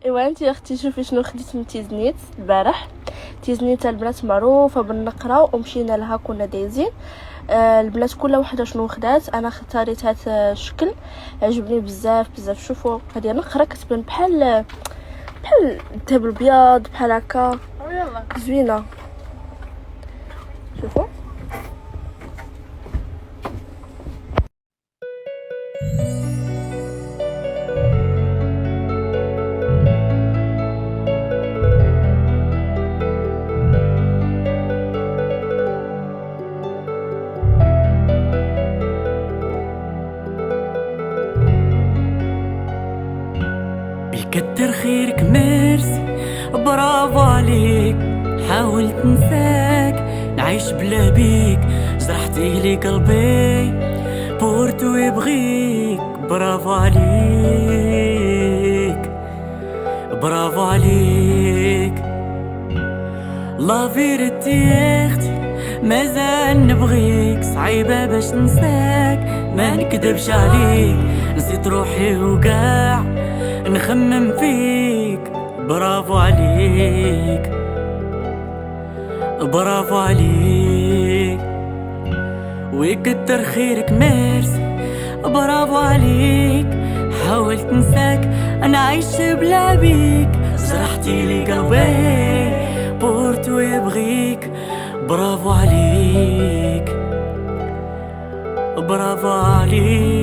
ايوا انت يا اختي شوفي شنو خديت من تيزنيت البارح. تيزنيت البنات معروفه بالنقره ومشينا لها كنا دايزين. البنات كل وحده شنو خدات. انا اختاريت هذا الشكل عجبني بزاف. شوفوا هذه نقره كتبان بحال الذهب الابيض بحال هكا زوينه. شوفوا كتر خيرك ميرسي برافو عليك. حاولت ننساك نعيش بلا بيك، جرحتي لي قلبي بورتو يبغيك. برافو عليك برافو عليك. لا فيرتي يا اختي مازال نبغيك، صعيبه باش ننساك ما نكذبش عليك. نسيت روحي وقاع نخمم فيك. برافو عليك برافو عليك. ويكتر خيرك ميرسي برافو عليك. حاولت ننساك انا عايش بلا بيك، جرحتي لي قلبي بورتو يبغيك. برافو عليك برافو عليك.